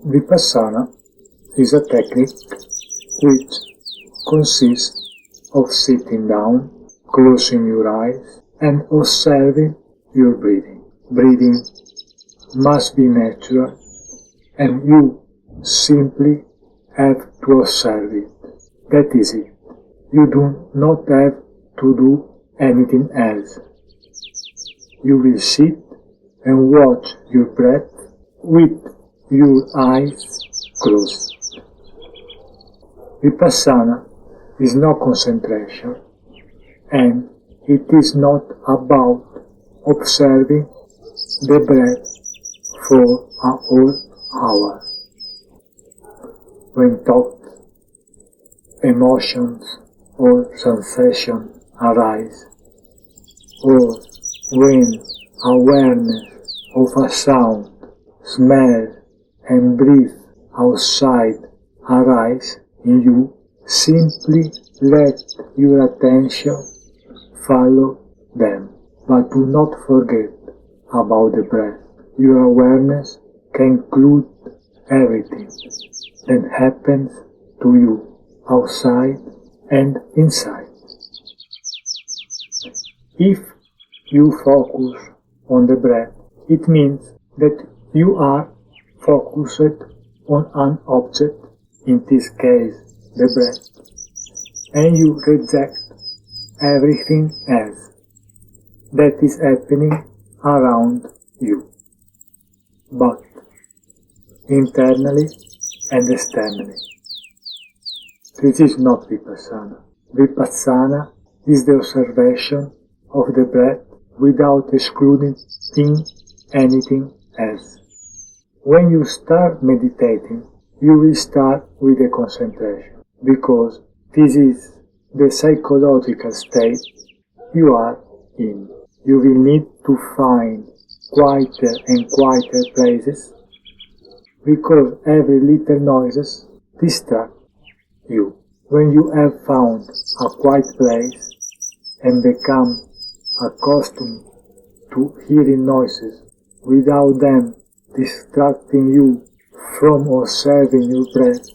Vipassana is a technique which consists of sitting down, closing your eyes, and observing your breathing. Breathing must be natural, and you simply have to observe it. That is it. You do not have to do anything else. You will sit and watch your breath with your eyes closed. Vipassana is no concentration, and it is not about observing the breath for a whole hour. When thoughts, emotions, or sensations arise, or when awareness of a sound, smell, and breath outside arise in you, simply let your attention follow them, but do not forget about the breath. Your awareness can include everything that happens to you outside and inside. If you focus on the breath, it means that you are focused on an object, in this case the breath, and you reject everything else that is happening around you, but internally and externally. This is not Vipassana. Vipassana is the observation of the breath without excluding anything else. When you start meditating, you will start with a concentration, because this is the psychological state you are in. You will need to find quieter and quieter places, because every little noises distract you. When you have found a quiet place and become accustomed to hearing noises without them distracting you from observing your breath,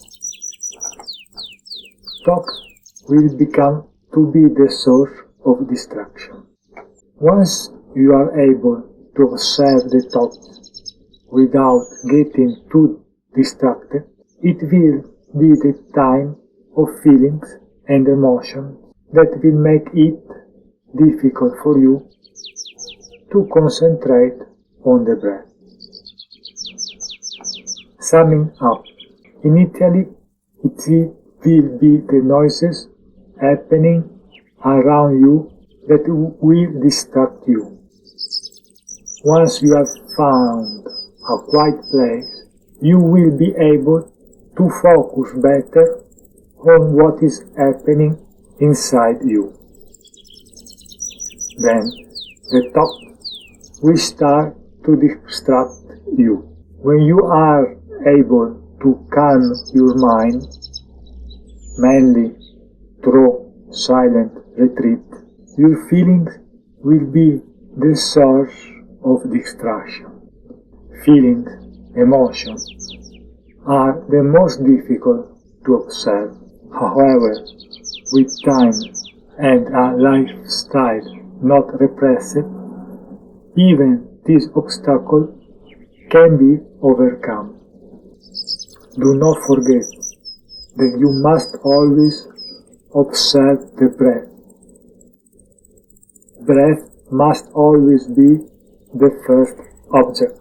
thoughts will become to be the source of distraction. Once you are able to observe the thoughts without getting too distracted, it will be the time of feelings and emotions that will make it difficult for you to concentrate on the breath. Summing up, initially it will be the noises happening around you that will distract you. Once you have found a quiet place, you will be able to focus better on what is happening inside you. Then the thought will start to distract you. When you are able to calm your mind, mainly through silent retreat, your feelings will be the source of distraction. Feelings, emotions, are the most difficult to observe. However, with time and a lifestyle not repressed, even this obstacle can be overcome. Do not forget that you must always observe the breath. Breath must always be the first object.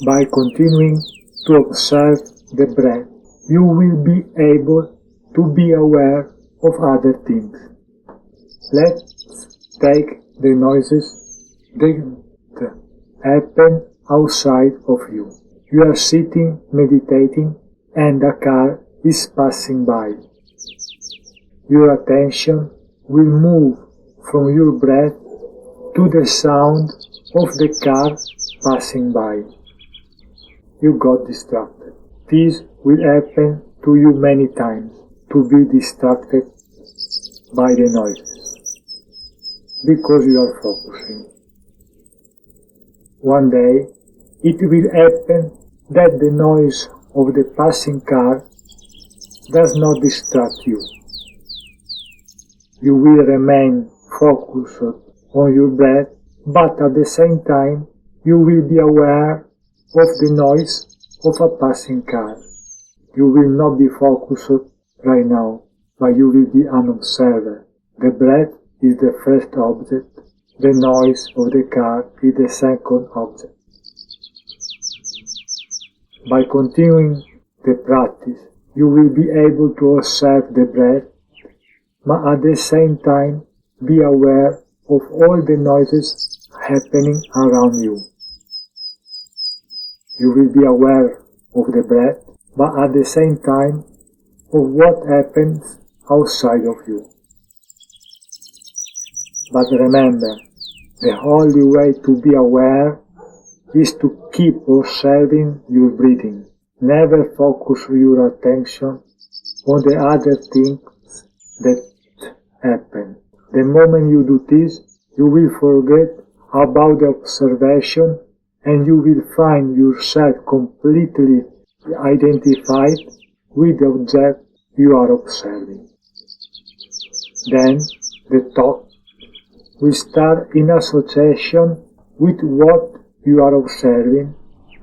By continuing to observe the breath, you will be able to be aware of other things. Let's take the noises that happen outside of you. You are sitting meditating and a car is passing by. Your attention will move from your breath to the sound of the car passing by. You got distracted. This will happen to you many times, to be distracted by the noises, because you are focusing. One day, it will happen that the noise of the passing car does not distract you. You will remain focused on your breath, but at the same time you will be aware of the noise of a passing car. You will not be focused right now, but you will be an observer. The breath is the first object, the noise of the car is the second object. By continuing the practice, you will be able to observe the breath, but at the same time be aware of all the noises happening around you. You will be aware of the breath, but at the same time of what happens outside of you. But remember, the only way to be aware is to keep observing your breathing. Never focus your attention on the other things that happen. The moment you do this, you will forget about the observation and you will find yourself completely identified with the object you are observing. Then the thought will start in association with what you are observing,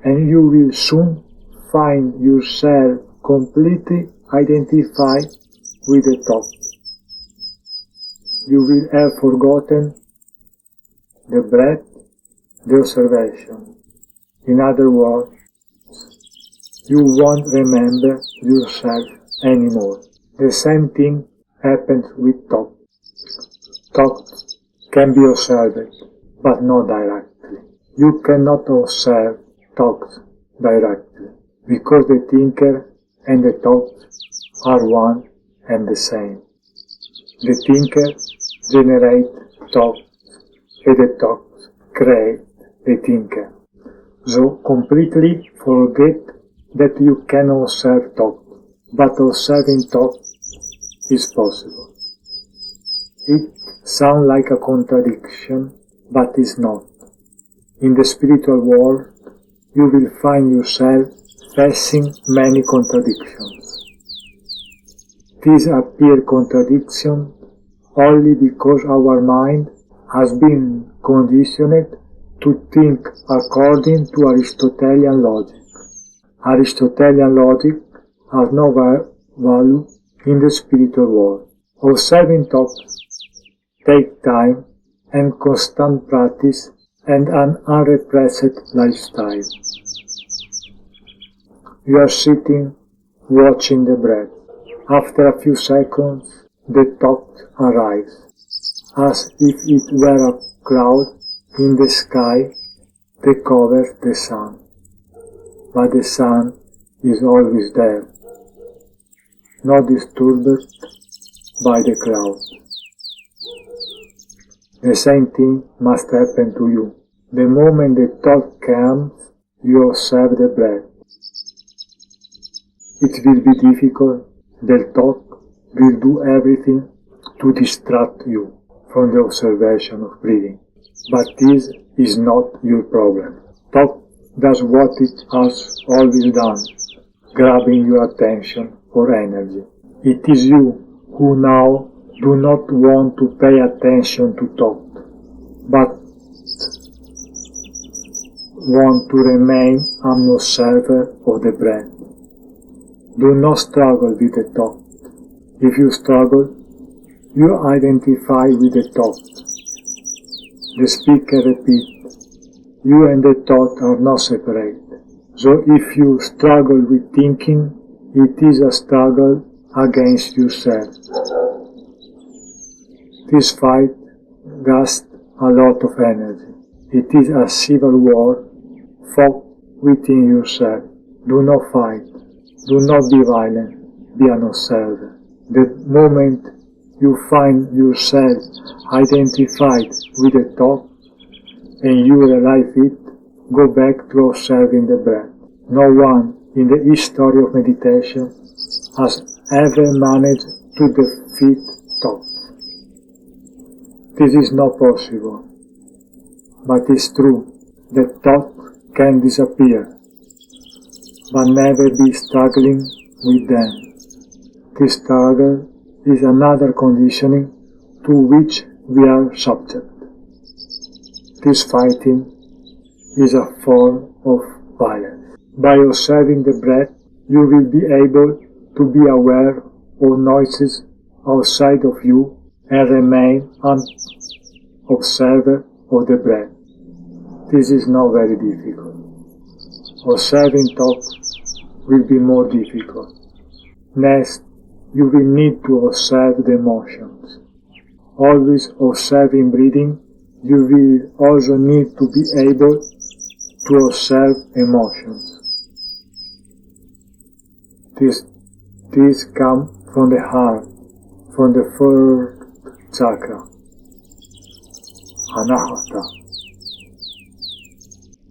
and you will soon find yourself completely identified with the thought. You will have forgotten the breath, the observation. In other words, you won't remember yourself anymore. The same thing happens with thought. Thought can be observed, but not directly. You cannot observe thoughts directly, because the thinker and the thought are one and the same. The thinker generates thoughts, and the thoughts create the thinker. So completely forget that you can observe thought, but observing thought is possible. It sounds like a contradiction, but is not. In the spiritual world, you will find yourself facing many contradictions. These appear contradictions only because our mind has been conditioned to think according to Aristotelian logic. Aristotelian logic has no value in the spiritual world. Observing thoughts takes time and constant practice and an unrepressed lifestyle. You are sitting, watching the breath. After a few seconds, the thought arrives, as if it were a cloud in the sky that covers the sun. But the sun is always there, not disturbed by the clouds. The same thing must happen to you. The moment the thought comes, you observe the breath. It will be difficult. The thought will do everything to distract you from the observation of breathing. But this is not your problem. Thought does what it has always done, grabbing your attention for energy. It is you who now do not want to pay attention to thought, but want to remain an observer of the breath. Do not struggle with the thought. If you struggle, you identify with the thought. The speaker repeats, you and the thought are not separate. So if you struggle with thinking, it is a struggle against yourself. This fight gasps a lot of energy. It is a civil war fought within yourself. Do not fight. Do not be violent. Be an observer. The moment you find yourself identified with a thought and you realize it, go back to observing the breath. No one in the history of meditation has ever managed to defeat thought. This is not possible, but it's true that thought can disappear. but never be struggling with them. This struggle is another conditioning to which we are subject. This fighting is a form of violence. By observing the breath, you will be able to be aware of noises outside of you and remain an observer of the breath. This is not very difficult. Observing thoughts will be more difficult. Next, you will need to observe the emotions. Always observing breathing, you will also need to be able to observe emotions. These come from the heart, from the third chakra, anahata.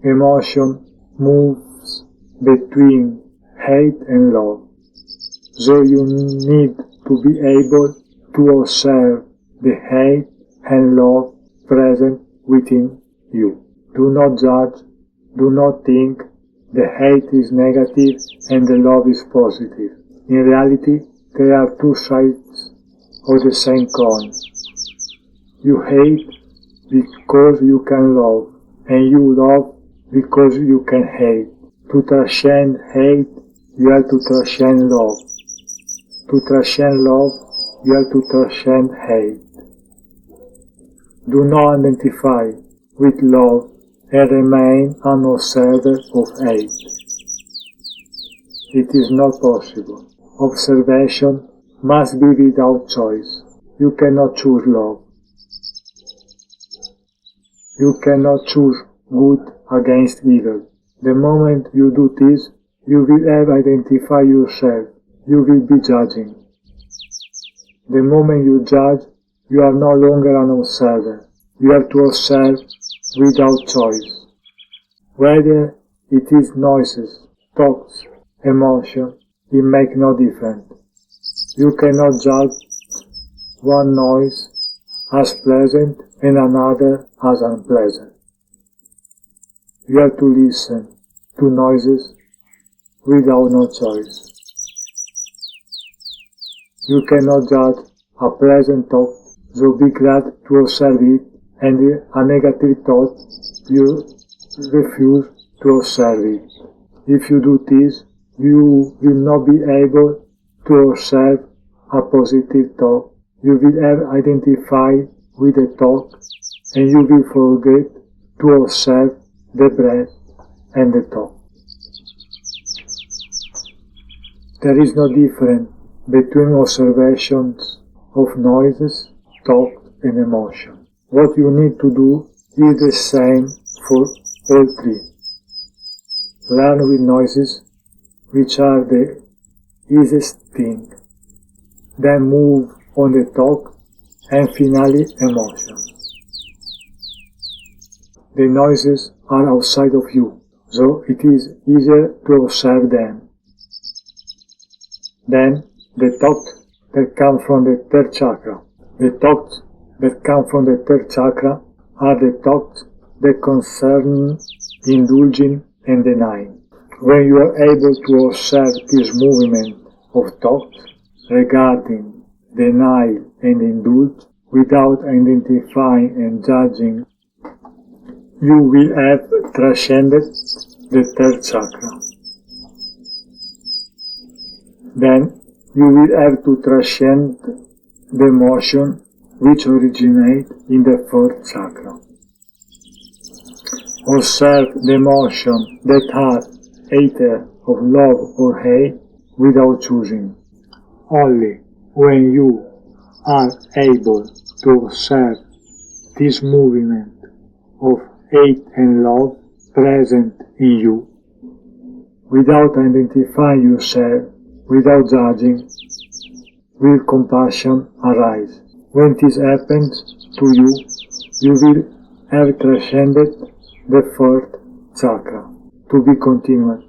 Emotion moves between hate and love, so you need to be able to observe the hate and love present within you. Do not judge, do not think the hate is negative and the love is positive. In reality, there are two sides of the same coin. You hate because you can love, and you love because you can hate. To transcend hate, you have to transcend love. To transcend love, you have to transcend hate. Do not identify with love and remain an observer of hate. It is not possible. Observation must be without choice. You cannot choose love. You cannot choose good against evil. The moment you do this, you will have identified yourself. You will be judging. The moment you judge, you are no longer an observer. You have to observe without choice. Whether it is noises, thoughts, emotion, it makes no difference. You cannot judge one noise as pleasant and another as unpleasant. You have to listen to noises without no choice. You cannot judge a pleasant thought, so be glad to observe it, and a negative thought, you refuse to observe it. If you do this, you will not be able to observe a positive thought. You will have identified with the thought, and you will forget to observe the breath and the thought. There is no difference between observations of noises, thought, and emotion. What you need to do is the same for all three. Learn with noises, which are the easiest thing. Then move on the thought, and finally emotions. The noises are outside of you, so it is easier to observe them. Then the thoughts that come from the third chakra. The thoughts that come from the third chakra are the thoughts that concern indulging and denying. When you are able to observe this movement of thoughts regarding denial and indulge without identifying and judging, you will have transcended the third chakra. Then you will have to transcend the emotion which originate in the fourth chakra. Observe the emotion that has either of love or hate without choosing. Only when you are able to observe this movement of hate and love present in you, without identifying yourself, without judging, will compassion arise. When this happens to you, you will have transcended the fourth chakra. To be continued.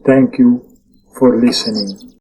Thank you for listening.